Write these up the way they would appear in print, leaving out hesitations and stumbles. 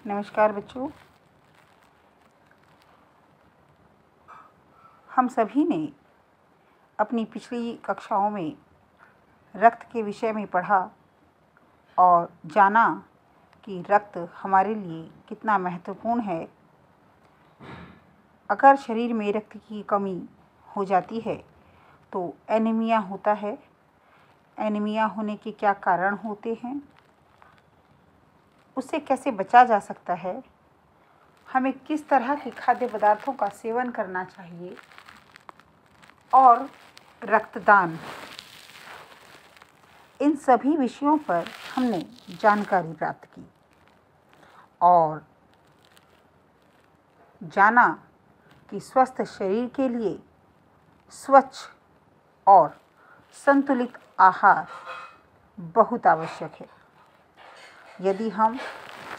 नमस्कार बच्चों। हम सभी ने अपनी पिछली कक्षाओं में रक्त के विषय में पढ़ा और जाना कि रक्त हमारे लिए कितना महत्वपूर्ण है। अगर शरीर में रक्त की कमी हो जाती है तो एनीमिया होता है। एनीमिया होने के क्या कारण होते हैं, उससे कैसे बचा जा सकता है, हमें किस तरह के खाद्य पदार्थों का सेवन करना चाहिए और रक्तदान, इन सभी विषयों पर हमने जानकारी प्राप्त की और जाना कि स्वस्थ शरीर के लिए स्वच्छ और संतुलित आहार बहुत आवश्यक है। यदि हम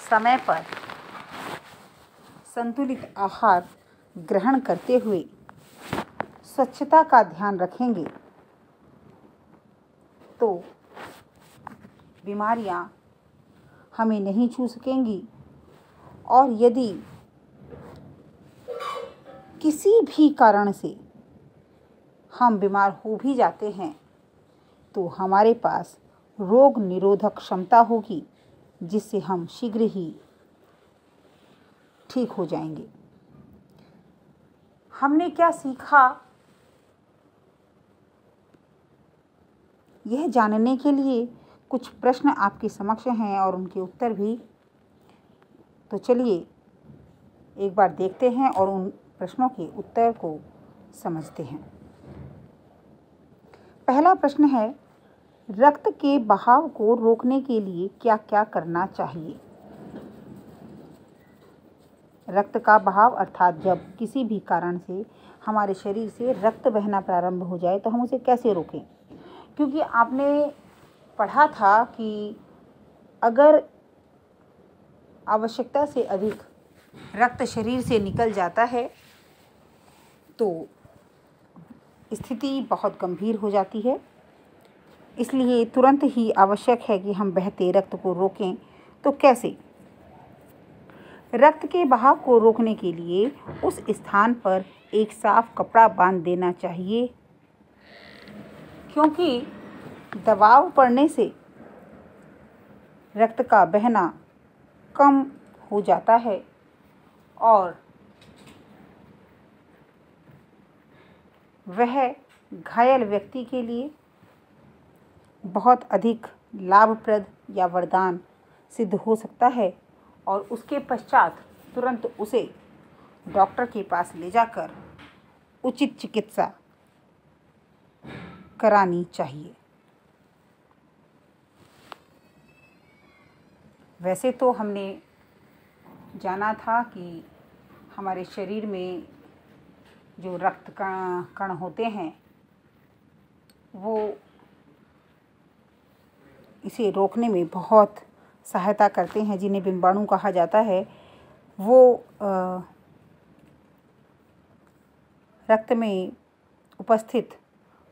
समय पर संतुलित आहार ग्रहण करते हुए स्वच्छता का ध्यान रखेंगे तो बीमारियां हमें नहीं छू सकेंगी। और यदि किसी भी कारण से हम बीमार हो भी जाते हैं तो हमारे पास रोग निरोधक क्षमता होगी, जिससे हम शीघ्र ही ठीक हो जाएंगे। हमने क्या सीखा, यह जानने के लिए कुछ प्रश्न आपके समक्ष हैं और उनके उत्तर भी। तो चलिए एक बार देखते हैं और उन प्रश्नों के उत्तर को समझते हैं। पहला प्रश्न है, रक्त के बहाव को रोकने के लिए क्या क्या करना चाहिए। रक्त का बहाव अर्थात जब किसी भी कारण से हमारे शरीर से रक्त बहना प्रारंभ हो जाए तो हम उसे कैसे रोकें। क्योंकि आपने पढ़ा था कि अगर आवश्यकता से अधिक रक्त शरीर से निकल जाता है तो स्थिति बहुत गंभीर हो जाती है। इसलिए तुरंत ही आवश्यक है कि हम बहते रक्त को रोकें। तो कैसे? रक्त के बहाव को रोकने के लिए उस स्थान पर एक साफ कपड़ा बांध देना चाहिए, क्योंकि दबाव पड़ने से रक्त का बहना कम हो जाता है और वह घायल व्यक्ति के लिए बहुत अधिक लाभप्रद या वरदान सिद्ध हो सकता है और उसके पश्चात तुरंत उसे डॉक्टर के पास ले जाकर उचित चिकित्सा करानी चाहिए। वैसे तो हमने जाना था कि हमारे शरीर में जो रक्त कण होते हैं वो इसे रोकने में बहुत सहायता करते हैं, जिन्हें बिंबाणु कहा जाता है। वो रक्त में उपस्थित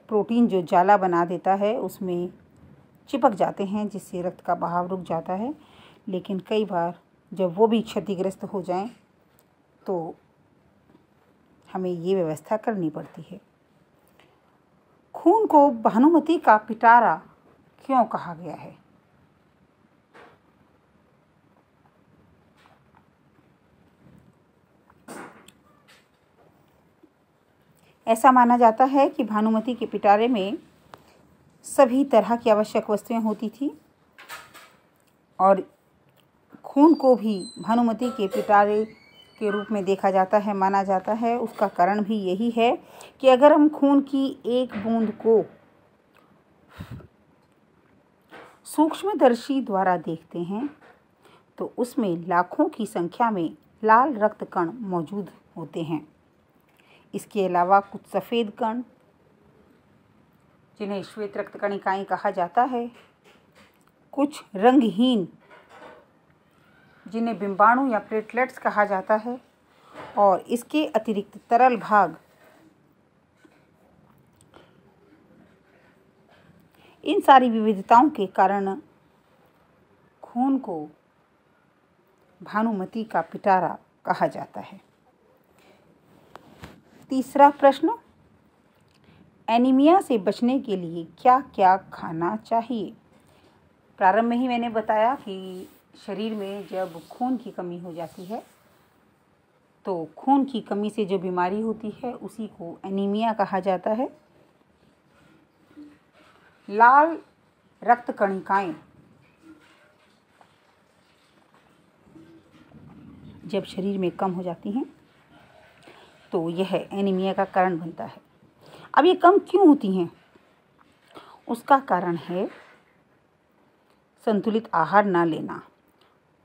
प्रोटीन जो जाला बना देता है उसमें चिपक जाते हैं, जिससे रक्त का बहाव रुक जाता है। लेकिन कई बार जब वो भी क्षतिग्रस्त हो जाएं तो हमें ये व्यवस्था करनी पड़ती है। खून को भानुमति का पिटारा क्यों कहा गया है? ऐसा माना जाता है कि भानुमति के पिटारे में सभी तरह की आवश्यक वस्तुएं होती थी और खून को भी भानुमति के पिटारे के रूप में देखा जाता है, माना जाता है। उसका कारण भी यही है कि अगर हम खून की एक बूंद को सूक्ष्मदर्शी द्वारा देखते हैं तो उसमें लाखों की संख्या में लाल रक्त कण मौजूद होते हैं। इसके अलावा कुछ सफ़ेद कण, जिन्हें श्वेत रक्त कणिकाएं कहा जाता है, कुछ रंगहीन, जिन्हें बिंबाणु या प्लेटलेट्स कहा जाता है, और इसके अतिरिक्त तरल भाग। इन सारी विविधताओं के कारण खून को भानुमति का पिटारा कहा जाता है। तीसरा प्रश्न, एनीमिया से बचने के लिए क्या क्या खाना चाहिए? प्रारंभ में ही मैंने बताया कि शरीर में जब खून की कमी हो जाती है तो खून की कमी से जो बीमारी होती है उसी को एनीमिया कहा जाता है। लाल रक्त कणिकाएं जब शरीर में कम हो जाती हैं तो यह एनीमिया का कारण बनता है। अब ये कम क्यों होती हैं? उसका कारण है संतुलित आहार ना लेना।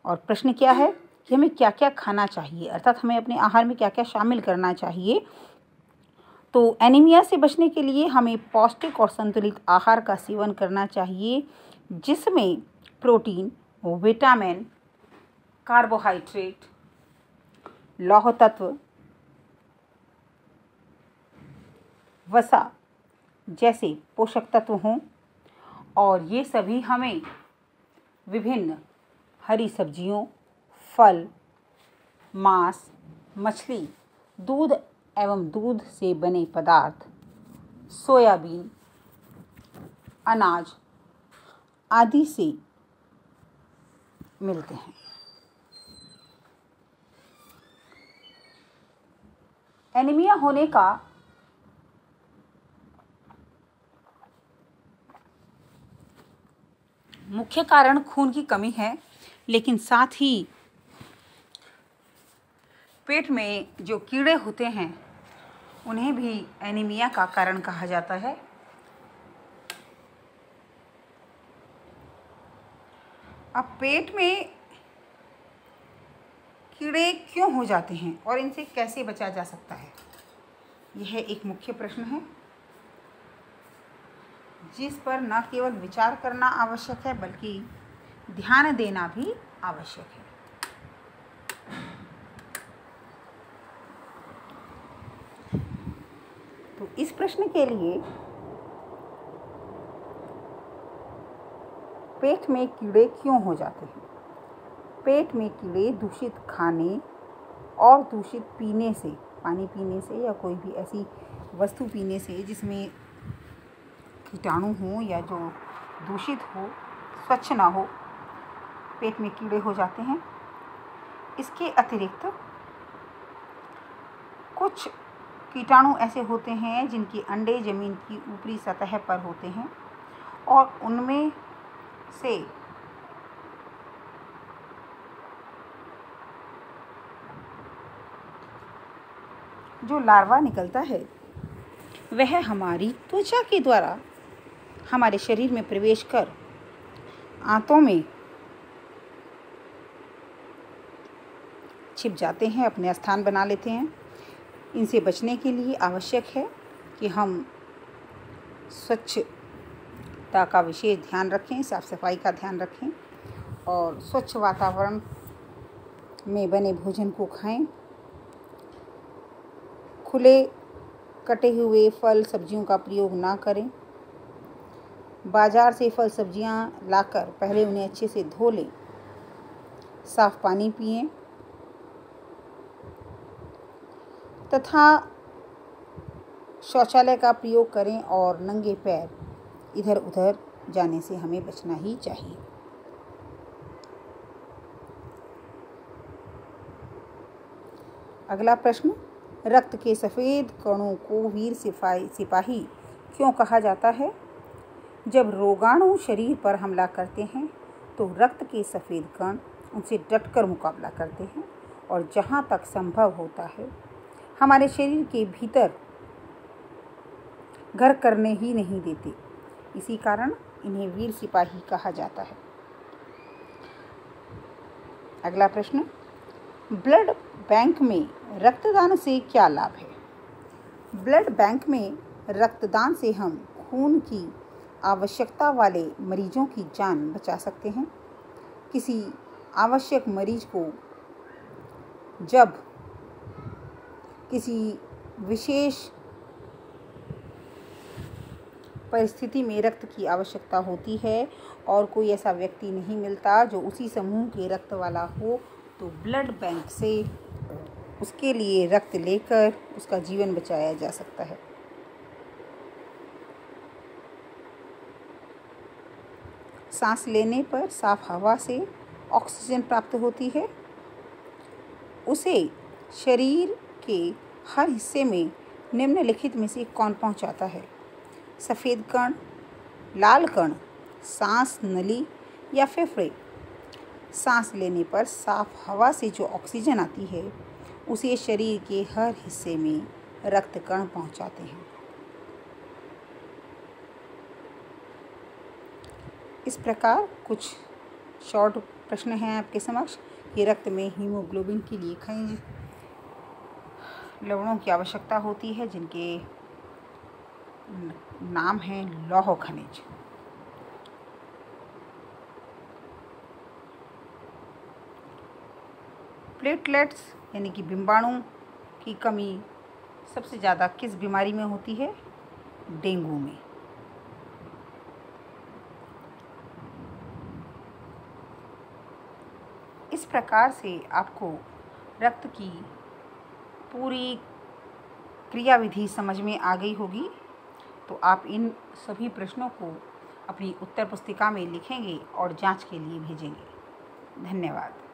और प्रश्न क्या है कि हमें क्या क्या खाना चाहिए, अर्थात हमें अपने आहार में क्या क्या शामिल करना चाहिए। तो एनीमिया से बचने के लिए हमें पौष्टिक और संतुलित आहार का सेवन करना चाहिए, जिसमें प्रोटीन, विटामिन, कार्बोहाइड्रेट, लौह तत्व, वसा जैसे पोषक तत्व हों। और ये सभी हमें विभिन्न हरी सब्जियों, फल, मांस, मछली, दूध एवं दूध से बने पदार्थ, सोयाबीन, अनाज आदि से मिलते हैं। एनीमिया होने का मुख्य कारण खून की कमी है, लेकिन साथ ही पेट में जो कीड़े होते हैं उन्हें भी एनीमिया का कारण कहा जाता है। अब पेट में कीड़े क्यों हो जाते हैं और इनसे कैसे बचा जा सकता है, यह एक मुख्य प्रश्न है जिस पर न केवल विचार करना आवश्यक है बल्कि ध्यान देना भी आवश्यक है। तो इस प्रश्न के लिए पेट में कीड़े क्यों हो जाते हैं? पेट में कीड़े दूषित खाने और दूषित पीने से, पानी पीने से या कोई भी ऐसी वस्तु पीने से जिसमें कीटाणु हो या जो दूषित हो, स्वच्छ ना हो, पेट में कीड़े हो जाते हैं। इसके अतिरिक्त कुछ कीटाणु ऐसे होते हैं जिनके अंडे जमीन की ऊपरी सतह पर होते हैं और उनमें से जो लार्वा निकलता है वह हमारी त्वचा के द्वारा हमारे शरीर में प्रवेश कर आंतों में छिप जाते हैं, अपने स्थान बना लेते हैं। इनसे बचने के लिए आवश्यक है कि हम स्वच्छता का विशेष ध्यान रखें, साफ सफाई का ध्यान रखें और स्वच्छ वातावरण में बने भोजन को खाएं। खुले कटे हुए फल सब्जियों का प्रयोग ना करें। बाजार से फल सब्जियां लाकर पहले उन्हें अच्छे से धो लें। साफ पानी पिएं तथा शौचालय का प्रयोग करें और नंगे पैर इधर उधर जाने से हमें बचना ही चाहिए। अगला प्रश्न, रक्त के सफ़ेद कणों को वीर सिपाही क्यों कहा जाता है? जब रोगाणु शरीर पर हमला करते हैं तो रक्त के सफ़ेद कण उनसे डटकर मुकाबला करते हैं और जहाँ तक संभव होता है हमारे शरीर के भीतर घर करने ही नहीं देते। इसी कारण इन्हें वीर सिपाही कहा जाता है। अगला प्रश्न, ब्लड बैंक में रक्तदान से क्या लाभ है? ब्लड बैंक में रक्तदान से हम खून की आवश्यकता वाले मरीजों की जान बचा सकते हैं। किसी आवश्यक मरीज को जब किसी विशेष परिस्थिति में रक्त की आवश्यकता होती है और कोई ऐसा व्यक्ति नहीं मिलता जो उसी समूह के रक्त वाला हो, तो ब्लड बैंक से उसके लिए रक्त लेकर उसका जीवन बचाया जा सकता है। सांस लेने पर साफ हवा से ऑक्सीजन प्राप्त होती है। उसे शरीर के हर हिस्से में निम्नलिखित में से कौन पहुंचाता है? सफ़ेद कण, लाल कण, सांस नली या फेफड़े? सांस लेने पर साफ हवा से जो ऑक्सीजन आती है उसे शरीर के हर हिस्से में रक्त कण पहुंचाते हैं। इस प्रकार कुछ शॉर्ट प्रश्न हैं आपके समक्ष कि रक्त में हीमोग्लोबिन के लिए खनिज लवणों की आवश्यकता होती है, जिनके नाम हैं लौह खनिज। प्लेटलेट्स यानी कि बिंबाणु की कमी सबसे ज़्यादा किस बीमारी में होती है? डेंगू में। इस प्रकार से आपको रक्त की पूरी क्रियाविधि समझ में आ गई होगी। तो आप इन सभी प्रश्नों को अपनी उत्तर पुस्तिका में लिखेंगे और जांच के लिए भेजेंगे। धन्यवाद।